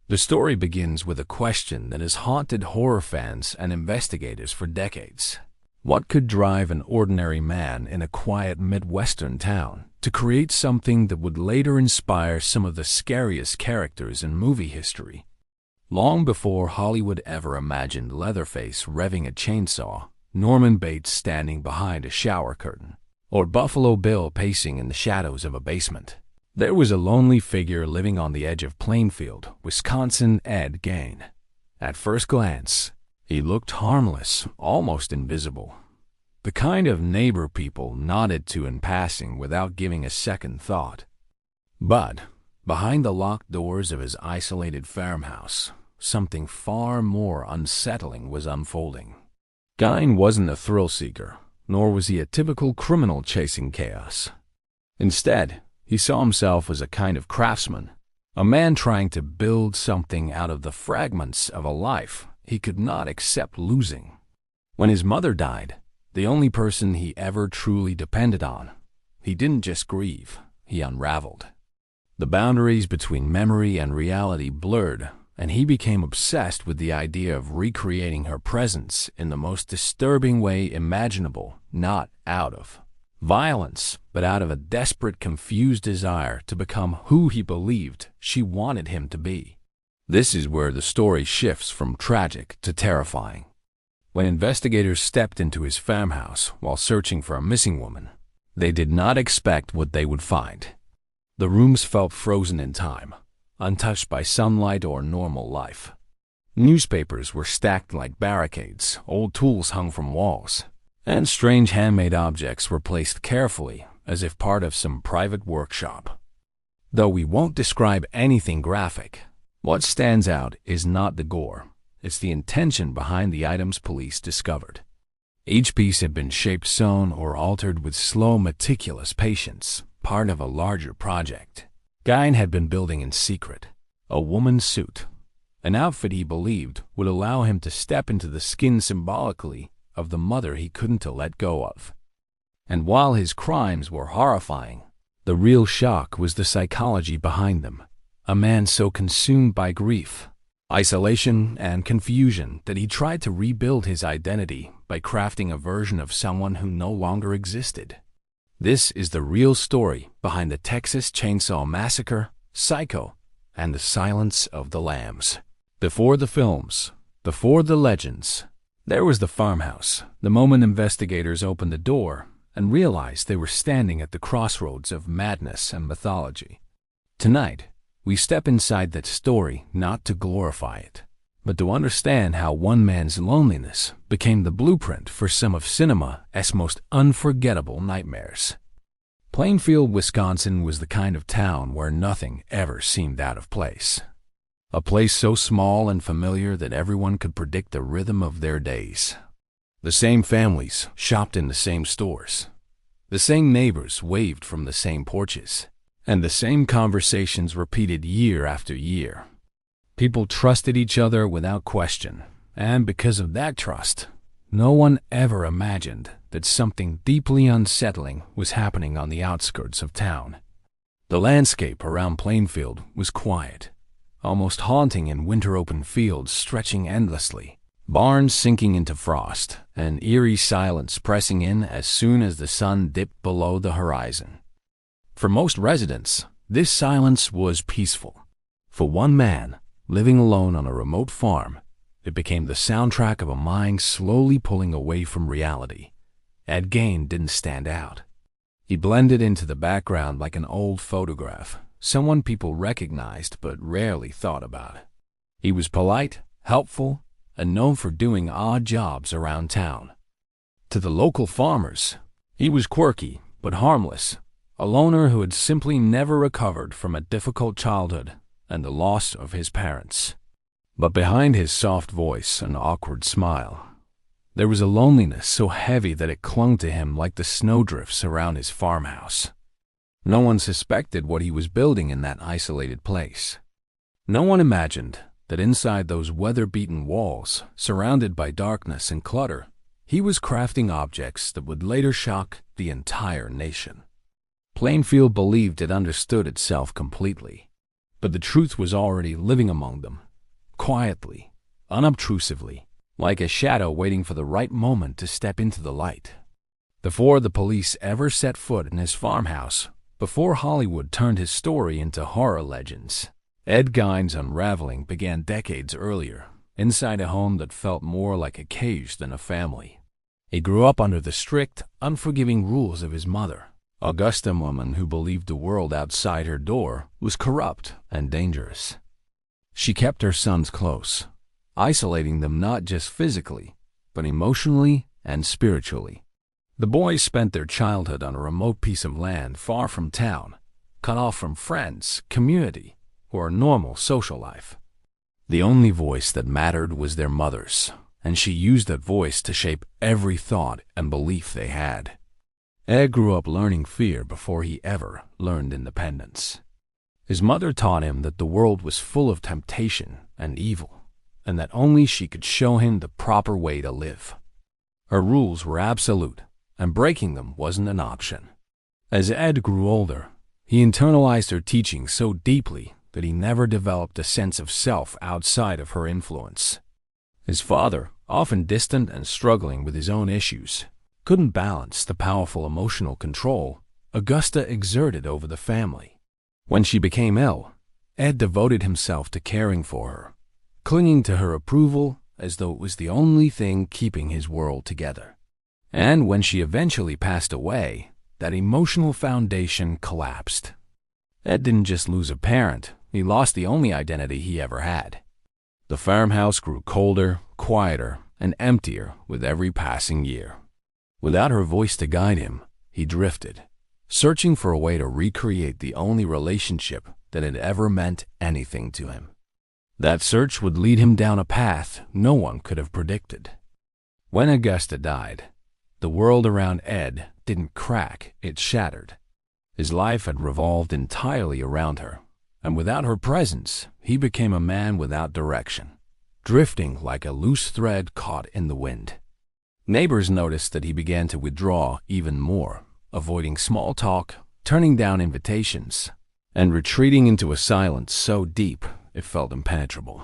The story begins with a question that has haunted horror fans and investigators for decades. What could drive an ordinary man in a quiet Midwestern town to create something that would later inspire some of the scariest characters in movie history? Long before Hollywood ever imagined Leatherface revving a chainsaw, Norman Bates standing behind a shower curtain, or Buffalo Bill pacing in the shadows of a basement, there was a lonely figure living on the edge of Plainfield, Wisconsin, Ed Gein. At first glance, he looked harmless, almost invisible. The kind of neighbor people nodded to in passing without giving a second thought. But behind the locked doors of his isolated farmhouse, something far more unsettling was unfolding. Gein wasn't a thrill-seeker, nor was he a typical criminal chasing chaos. Instead, he saw himself as a kind of craftsman, a man trying to build something out of the fragments of a life he could not accept losing. When his mother died, the only person he ever truly depended on, he didn't just grieve, he unraveled. The boundaries between memory and reality blurred, and he became obsessed with the idea of recreating her presence in the most disturbing way imaginable, not out of violence, but out of a desperate, confused desire to become who he believed she wanted him to be. This is where the story shifts from tragic to terrifying. When investigators stepped into his farmhouse while searching for a missing woman, they did not expect what they would find. The rooms felt frozen in time, untouched by sunlight or normal life. Newspapers were stacked like barricades, old tools hung from walls, and strange handmade objects were placed carefully as if part of some private workshop. Though we won't describe anything graphic, what stands out is not the gore, it's the intention behind the items police discovered. Each piece had been shaped, sewn, or altered with slow, meticulous patience, part of a larger project. Gein had been building in secret, a woman's suit, an outfit he believed would allow him to step into the skin symbolically of the mother he couldn't let go of. And while his crimes were horrifying, the real shock was the psychology behind them. A man so consumed by grief, isolation, and confusion that he tried to rebuild his identity by crafting a version of someone who no longer existed. This is the real story behind the Texas Chainsaw Massacre, Psycho, and the Silence of the Lambs. Before the films, before the legends, there was the farmhouse, the moment investigators opened the door and realized they were standing at the crossroads of madness and mythology. Tonight, we step inside that story not to glorify it, but to understand how one man's loneliness became the blueprint for some of cinema's most unforgettable nightmares. Plainfield, Wisconsin was the kind of town where nothing ever seemed out of place. A place so small and familiar that everyone could predict the rhythm of their days. The same families shopped in the same stores. The same neighbors waved from the same porches. And the same conversations repeated year after year. People trusted each other without question, and because of that trust, no one ever imagined that something deeply unsettling was happening on the outskirts of town. The landscape around Plainfield was quiet, almost haunting in winter-open fields stretching endlessly, barns sinking into frost, and eerie silence pressing in as soon as the sun dipped below the horizon. For most residents, this silence was peaceful. For one man, living alone on a remote farm, it became the soundtrack of a mind slowly pulling away from reality. Ed Gein didn't stand out. He blended into the background like an old photograph, someone people recognized but rarely thought about. He was polite, helpful, and known for doing odd jobs around town. To the local farmers, he was quirky but harmless, a loner who had simply never recovered from a difficult childhood and the loss of his parents. But behind his soft voice and awkward smile, there was a loneliness so heavy that it clung to him like the snowdrifts around his farmhouse. No one suspected what he was building in that isolated place. No one imagined that inside those weather-beaten walls, surrounded by darkness and clutter, he was crafting objects that would later shock the entire nation. Plainfield believed it understood itself completely. But the truth was already living among them, quietly, unobtrusively, like a shadow waiting for the right moment to step into the light. Before the police ever set foot in his farmhouse, before Hollywood turned his story into horror legends, Ed Gein's unraveling began decades earlier, inside a home that felt more like a cage than a family. He grew up under the strict, unforgiving rules of his mother, Augusta, woman who believed the world outside her door was corrupt and dangerous. She kept her sons close, isolating them not just physically, but emotionally and spiritually. The boys spent their childhood on a remote piece of land far from town, cut off from friends, community, or normal social life. The only voice that mattered was their mother's, and she used that voice to shape every thought and belief they had. Ed grew up learning fear before he ever learned independence. His mother taught him that the world was full of temptation and evil, and that only she could show him the proper way to live. Her rules were absolute, and breaking them wasn't an option. As Ed grew older, he internalized her teaching so deeply that he never developed a sense of self outside of her influence. His father, often distant and struggling with his own issues, couldn't balance the powerful emotional control Augusta exerted over the family. When she became ill, Ed devoted himself to caring for her, clinging to her approval as though it was the only thing keeping his world together. And when she eventually passed away, that emotional foundation collapsed. Ed didn't just lose a parent, he lost the only identity he ever had. The farmhouse grew colder, quieter, and emptier with every passing year. Without her voice to guide him, he drifted, searching for a way to recreate the only relationship that had ever meant anything to him. That search would lead him down a path no one could have predicted. When Augusta died, the world around Ed didn't crack, it shattered. His life had revolved entirely around her, and without her presence, he became a man without direction, drifting like a loose thread caught in the wind. Neighbors noticed that he began to withdraw even more, avoiding small talk, turning down invitations, and retreating into a silence so deep it felt impenetrable.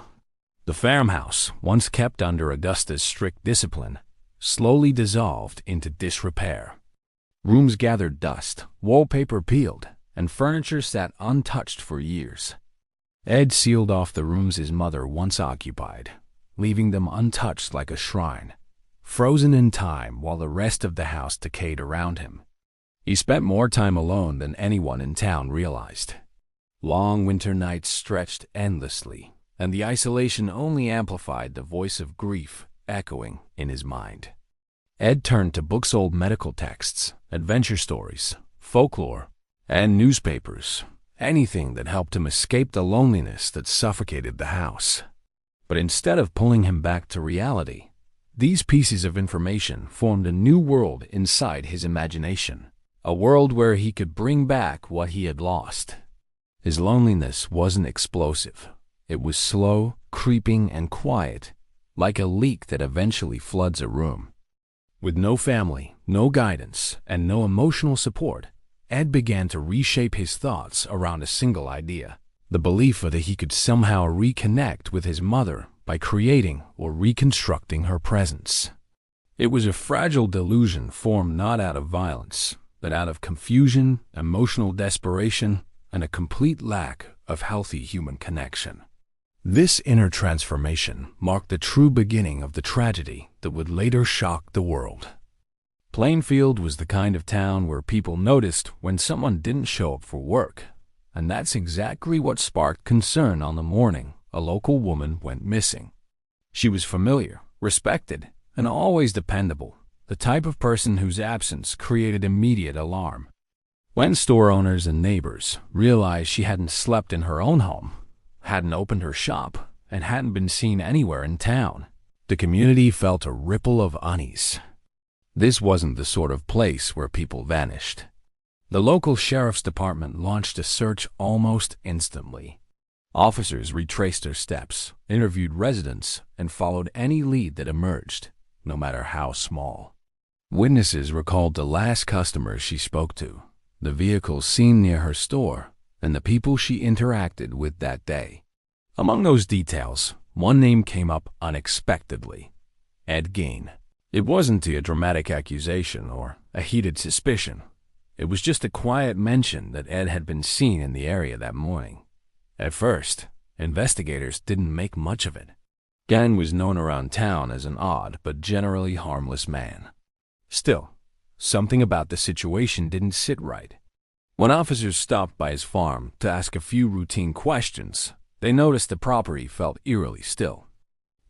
The farmhouse, once kept under Augusta's strict discipline, slowly dissolved into disrepair. Rooms gathered dust, wallpaper peeled, and furniture sat untouched for years. Ed sealed off the rooms his mother once occupied, leaving them untouched like a shrine, frozen in time while the rest of the house decayed around him. He spent more time alone than anyone in town realized. Long winter nights stretched endlessly, and the isolation only amplified the voice of grief echoing in his mind. Ed turned to books, old medical texts, adventure stories, folklore, and newspapers, anything that helped him escape the loneliness that suffocated the house. But instead of pulling him back to reality, these pieces of information formed a new world inside his imagination, a world where he could bring back what he had lost. His loneliness wasn't explosive. It was slow, creeping, and quiet, like a leak that eventually floods a room. With no family, no guidance, and no emotional support, Ed began to reshape his thoughts around a single idea, the belief that he could somehow reconnect with his mother by creating or reconstructing her presence. It was a fragile delusion formed not out of violence, but out of confusion, emotional desperation, and a complete lack of healthy human connection. This inner transformation marked the true beginning of the tragedy that would later shock the world. Plainfield was the kind of town where people noticed when someone didn't show up for work, and that's exactly what sparked concern on the morning a local woman went missing. She was familiar, respected, and always dependable, the type of person whose absence created immediate alarm. When store owners and neighbors realized she hadn't slept in her own home, hadn't opened her shop, and hadn't been seen anywhere in town, the community felt a ripple of unease. This wasn't the sort of place where people vanished. The local sheriff's department launched a search almost instantly. Officers retraced her steps, interviewed residents, and followed any lead that emerged, no matter how small. Witnesses recalled the last customer she spoke to, the vehicles seen near her store, and the people she interacted with that day. Among those details, one name came up unexpectedly: Ed Gein. It wasn't a dramatic accusation or a heated suspicion. It was just a quiet mention that Ed had been seen in the area that morning. At first, investigators didn't make much of it. Gein was known around town as an odd but generally harmless man. Still, something about the situation didn't sit right. When officers stopped by his farm to ask a few routine questions, they noticed the property felt eerily still.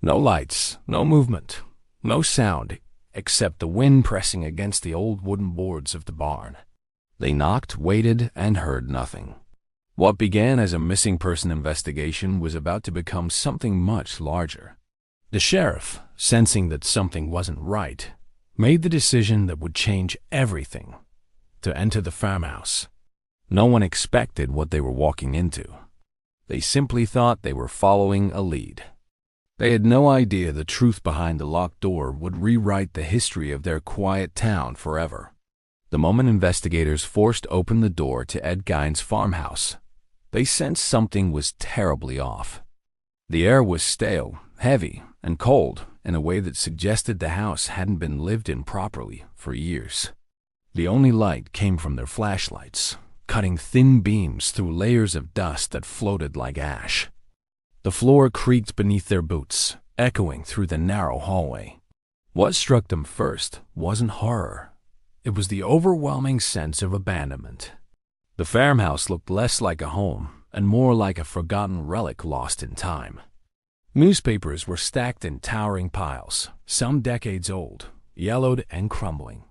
No lights, no movement, no sound except the wind pressing against the old wooden boards of the barn. They knocked, waited, and heard nothing. What began as a missing person investigation was about to become something much larger. The sheriff, sensing that something wasn't right, made the decision that would change everything: to enter the farmhouse. No one expected what they were walking into. They simply thought they were following a lead. They had no idea the truth behind the locked door would rewrite the history of their quiet town forever. The moment investigators forced open the door to Ed Gein's farmhouse, they sensed something was terribly off. The air was stale, heavy, and cold in a way that suggested the house hadn't been lived in properly for years. The only light came from their flashlights, cutting thin beams through layers of dust that floated like ash. The floor creaked beneath their boots, echoing through the narrow hallway. What struck them first wasn't horror. It was the overwhelming sense of abandonment. The farmhouse looked less like a home and more like a forgotten relic lost in time. Newspapers were stacked in towering piles, some decades old, yellowed and crumbling.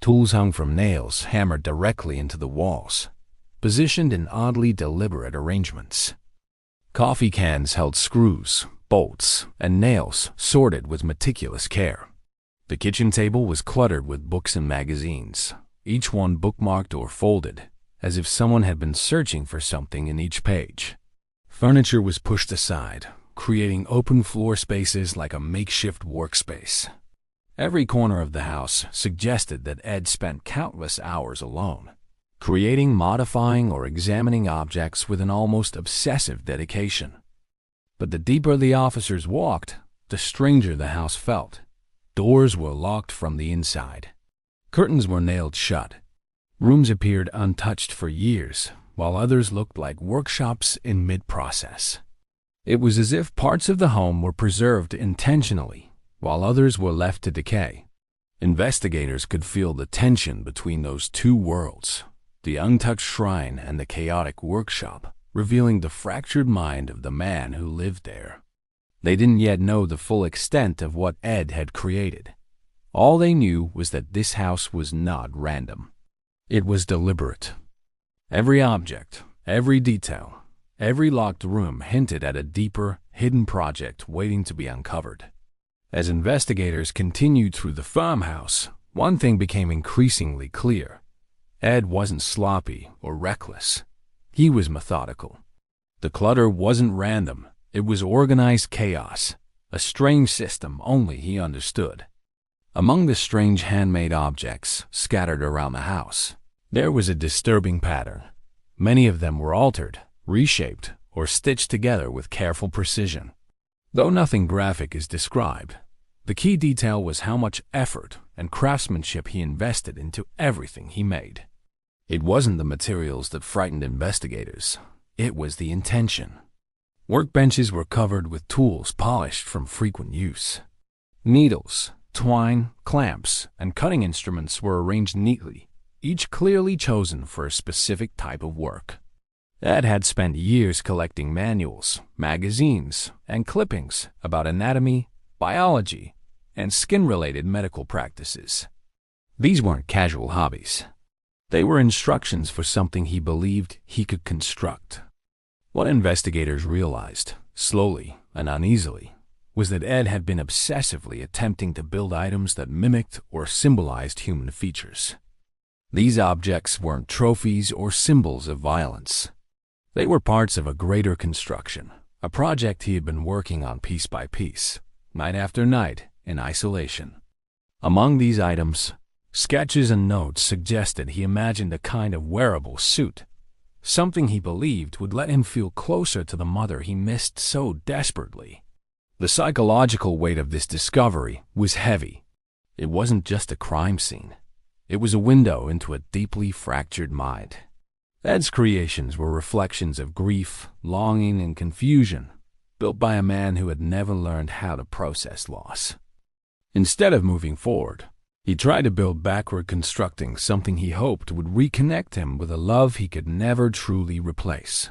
Tools hung from nails hammered directly into the walls, positioned in oddly deliberate arrangements. Coffee cans held screws, bolts, and nails sorted with meticulous care. The kitchen table was cluttered with books and magazines, each one bookmarked or folded, as if someone had been searching for something in each page. Furniture was pushed aside, creating open floor spaces like a makeshift workspace. Every corner of the house suggested that Ed spent countless hours alone, creating, modifying, or examining objects with an almost obsessive dedication. But the deeper the officers walked, the stranger the house felt. Doors were locked from the inside. Curtains were nailed shut. Rooms appeared untouched for years, while others looked like workshops in mid-process. It was as if parts of the home were preserved intentionally, while others were left to decay. Investigators could feel the tension between those two worlds, the untouched shrine and the chaotic workshop, revealing the fractured mind of the man who lived there. They didn't yet know the full extent of what Ed had created. All they knew was that this house was not random. It was deliberate. Every object, every detail, every locked room hinted at a deeper, hidden project waiting to be uncovered. As investigators continued through the farmhouse, one thing became increasingly clear. Ed wasn't sloppy or reckless. He was methodical. The clutter wasn't random. It was organized chaos, a strange system only he understood. Among the strange handmade objects scattered around the house, there was a disturbing pattern. Many of them were altered, reshaped, or stitched together with careful precision. Though nothing graphic is described, the key detail was how much effort and craftsmanship he invested into everything he made. It wasn't the materials that frightened investigators. It was the intention. Workbenches were covered with tools polished from frequent use. Needles, twine, clamps, and cutting instruments were arranged neatly, each clearly chosen for a specific type of work. Ed had spent years collecting manuals, magazines, and clippings about anatomy, biology, and skin-related medical practices. These weren't casual hobbies. They were instructions for something he believed he could construct. What investigators realized, slowly and uneasily, was that Ed had been obsessively attempting to build items that mimicked or symbolized human features. These objects weren't trophies or symbols of violence. They were parts of a greater construction, a project he had been working on piece by piece, night after night, in isolation. Among these items, sketches and notes suggested he imagined a kind of wearable suit, something he believed would let him feel closer to the mother he missed so desperately. The psychological weight of this discovery was heavy. It wasn't just a crime scene. It was a window into a deeply fractured mind. Ed's creations were reflections of grief, longing, and confusion, built by a man who had never learned how to process loss. Instead of moving forward, he tried to build backward, constructing something he hoped would reconnect him with a love he could never truly replace.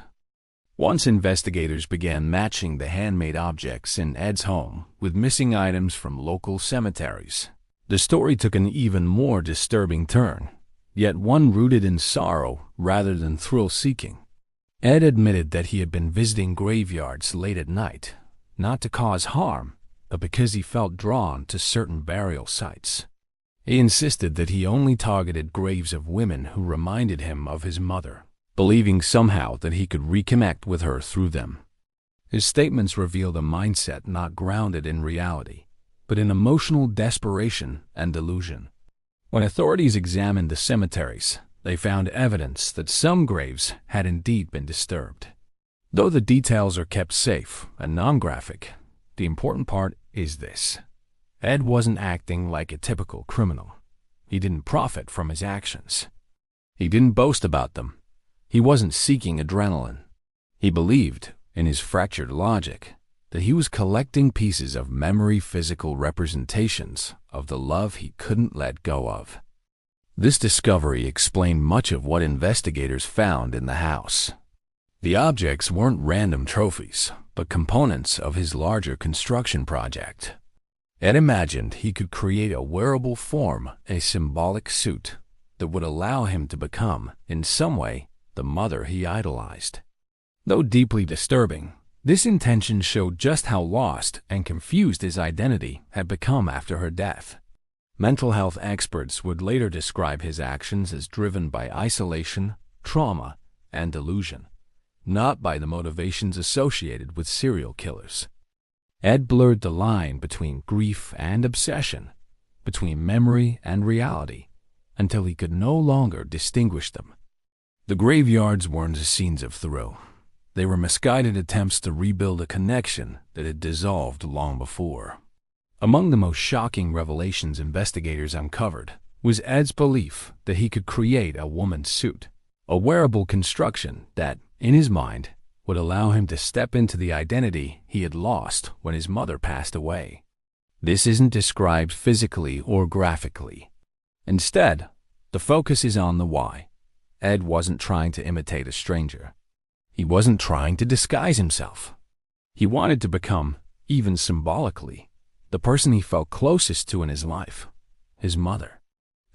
Once investigators began matching the handmade objects in Ed's home with missing items from local cemeteries, the story took an even more disturbing turn, yet one rooted in sorrow rather than thrill-seeking. Ed admitted that he had been visiting graveyards late at night, not to cause harm, but because he felt drawn to certain burial sites. He insisted that he only targeted graves of women who reminded him of his mother, believing somehow that he could reconnect with her through them. His statements revealed a mindset not grounded in reality, but in emotional desperation and delusion. When authorities examined the cemeteries, they found evidence that some graves had indeed been disturbed. Though the details are kept safe and non-graphic, the important part is this. Ed wasn't acting like a typical criminal. He didn't profit from his actions. He didn't boast about them. He wasn't seeking adrenaline. He believed, in his fractured logic, that he was collecting pieces of memory, physical representations of the love he couldn't let go of. This discovery explained much of what investigators found in the house. The objects weren't random trophies, but components of his larger construction project. Ed imagined he could create a wearable form, a symbolic suit, that would allow him to become, in some way, the mother he idolized. Though deeply disturbing, this intention showed just how lost and confused his identity had become after her death. Mental health experts would later describe his actions as driven by isolation, trauma, and delusion, not by the motivations associated with serial killers. Ed blurred the line between grief and obsession, between memory and reality, until he could no longer distinguish them. The graveyards weren't scenes of thrill. They were misguided attempts to rebuild a connection that had dissolved long before. Among the most shocking revelations investigators uncovered was Ed's belief that he could create a woman's suit, a wearable construction that, in his mind, would allow him to step into the identity he had lost when his mother passed away. This isn't described physically or graphically. Instead, the focus is on the why. Ed wasn't trying to imitate a stranger. He wasn't trying to disguise himself. He wanted to become, even symbolically, the person he felt closest to in his life, his mother.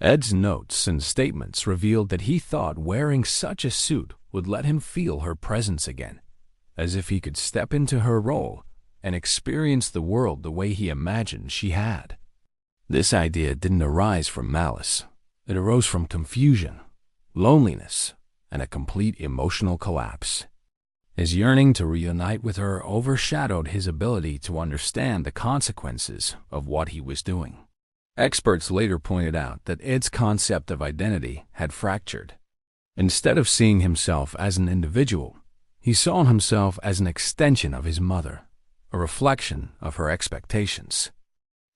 Ed's notes and statements revealed that he thought wearing such a suit would let him feel her presence again, as if he could step into her role and experience the world the way he imagined she had. This idea didn't arise from malice. It arose from confusion, loneliness, and a complete emotional collapse. His yearning to reunite with her overshadowed his ability to understand the consequences of what he was doing. Experts later pointed out that Ed's concept of identity had fractured. Instead of seeing himself as an individual, he saw himself as an extension of his mother, a reflection of her expectations.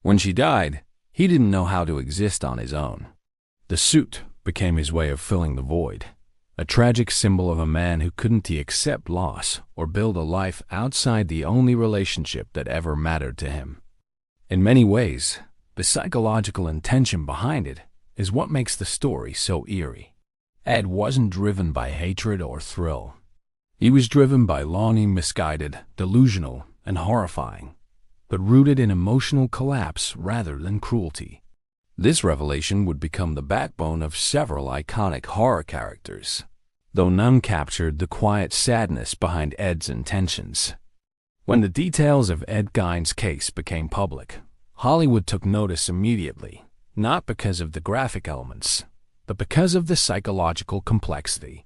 When she died, he didn't know how to exist on his own. The suit became his way of filling the void, a tragic symbol of a man who couldn't accept loss or build a life outside the only relationship that ever mattered to him. In many ways, the psychological intention behind it is what makes the story so eerie. Ed wasn't driven by hatred or thrill. He was driven by longing, misguided, delusional, and horrifying, but rooted in emotional collapse rather than cruelty. This revelation would become the backbone of several iconic horror characters, though none captured the quiet sadness behind Ed's intentions. When the details of Ed Gein's case became public, Hollywood took notice immediately, not because of the graphic elements, but because of the psychological complexity.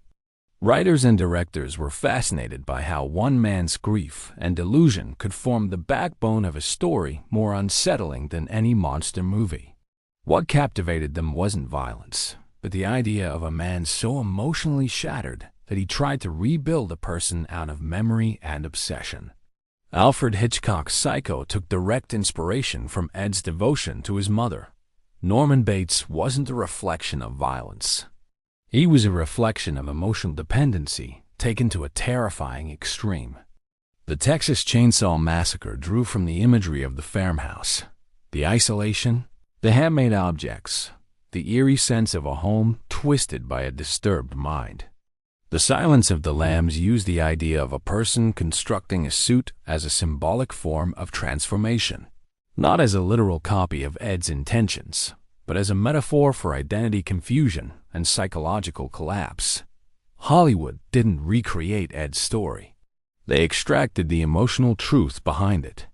Writers and directors were fascinated by how one man's grief and delusion could form the backbone of a story more unsettling than any monster movie. What captivated them wasn't violence, but the idea of a man so emotionally shattered that he tried to rebuild a person out of memory and obsession. Alfred Hitchcock's Psycho took direct inspiration from Ed's devotion to his mother. Norman Bates wasn't a reflection of violence. He was a reflection of emotional dependency taken to a terrifying extreme. The Texas Chainsaw Massacre drew from the imagery of the farmhouse, the isolation, the handmade objects, the eerie sense of a home twisted by a disturbed mind. The Silence of the Lambs used the idea of a person constructing a suit as a symbolic form of transformation, not as a literal copy of Ed's intentions, but as a metaphor for identity confusion and psychological collapse. Hollywood didn't recreate Ed's story. They extracted the emotional truth behind it.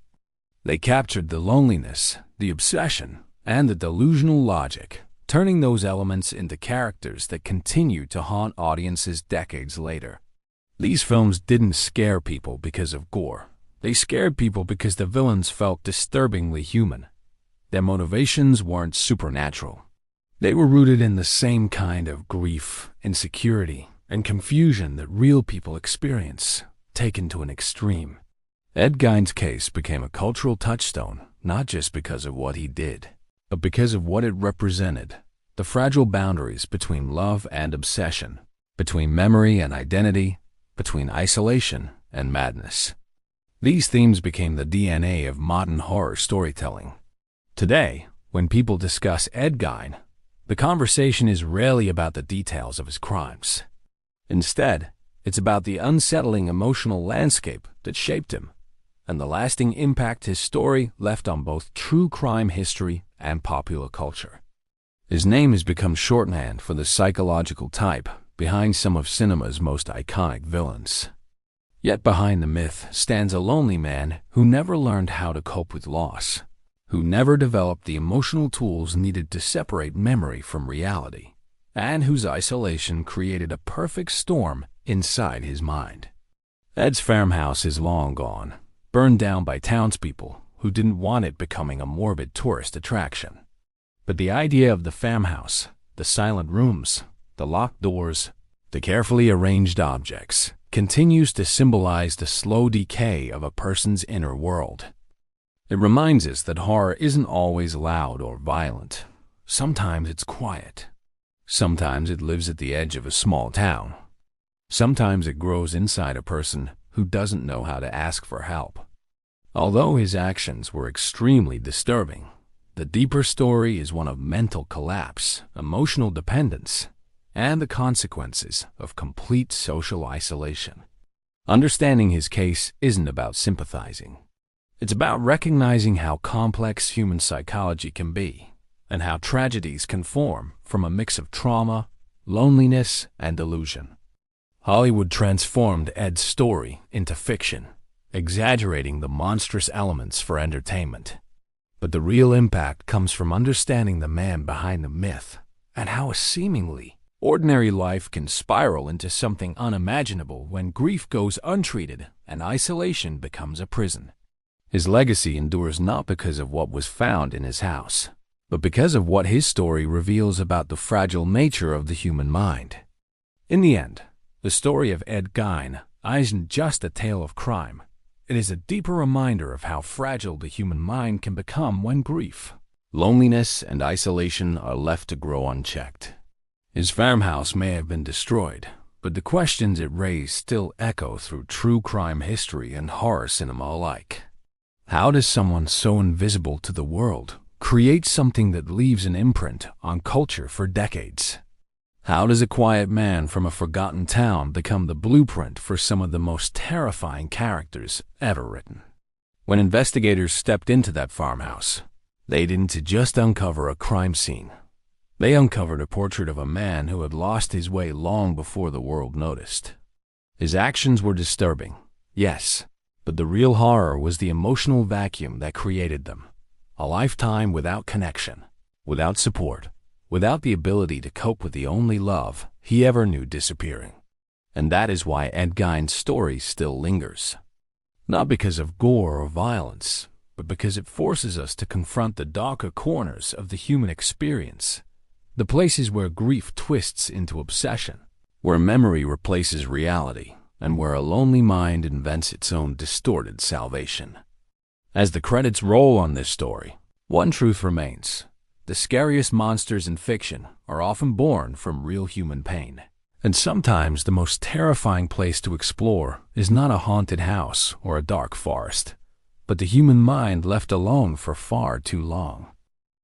They captured the loneliness, the obsession, and the delusional logic, turning those elements into characters that continue to haunt audiences decades later. These films didn't scare people because of gore. They scared people because the villains felt disturbingly human. Their motivations weren't supernatural. They were rooted in the same kind of grief, insecurity, and confusion that real people experience, taken to an extreme. Ed Gein's case became a cultural touchstone, not just because of what he did, but because of what it represented: the fragile boundaries between love and obsession, between memory and identity, between isolation and madness. These themes became the DNA of modern horror storytelling. Today, when people discuss Ed Gein, the conversation is rarely about the details of his crimes. Instead, it's about the unsettling emotional landscape that shaped him, and the lasting impact his story left on both true crime history and popular culture. His name has become shorthand for the psychological type behind some of cinema's most iconic villains. Yet behind the myth stands a lonely man who never learned how to cope with loss, who never developed the emotional tools needed to separate memory from reality, and whose isolation created a perfect storm inside his mind. Ed's farmhouse is long gone, burned down by townspeople who didn't want it becoming a morbid tourist attraction. But the idea of the farmhouse, the silent rooms, the locked doors, the carefully arranged objects, continues to symbolize the slow decay of a person's inner world. It reminds us that horror isn't always loud or violent. Sometimes it's quiet. Sometimes it lives at the edge of a small town. Sometimes it grows inside a person who doesn't know how to ask for help. Although his actions were extremely disturbing, the deeper story is one of mental collapse, emotional dependence, and the consequences of complete social isolation. Understanding his case isn't about sympathizing. It's about recognizing how complex human psychology can be, and how tragedies can form from a mix of trauma, loneliness, and delusion. Hollywood transformed Ed's story into fiction, exaggerating the monstrous elements for entertainment. But the real impact comes from understanding the man behind the myth, and how a seemingly ordinary life can spiral into something unimaginable when grief goes untreated and isolation becomes a prison. His legacy endures not because of what was found in his house, but because of what his story reveals about the fragile nature of the human mind. In the end, the story of Ed Gein isn't just a tale of crime. It is a deeper reminder of how fragile the human mind can become when grief, loneliness, and isolation are left to grow unchecked. His farmhouse may have been destroyed, but the questions it raised still echo through true crime history and horror cinema alike. How does someone so invisible to the world create something that leaves an imprint on culture for decades? How does a quiet man from a forgotten town become the blueprint for some of the most terrifying characters ever written? When investigators stepped into that farmhouse, they didn't just uncover a crime scene. They uncovered a portrait of a man who had lost his way long before the world noticed. His actions were disturbing, yes, but the real horror was the emotional vacuum that created them. A lifetime without connection, without support, without the ability to cope with the only love he ever knew disappearing. And that is why Ed Gein's story still lingers. Not because of gore or violence, but because it forces us to confront the darker corners of the human experience, the places where grief twists into obsession, where memory replaces reality, and where a lonely mind invents its own distorted salvation. As the credits roll on this story, one truth remains. The scariest monsters in fiction are often born from real human pain. And sometimes the most terrifying place to explore is not a haunted house or a dark forest, but the human mind left alone for far too long.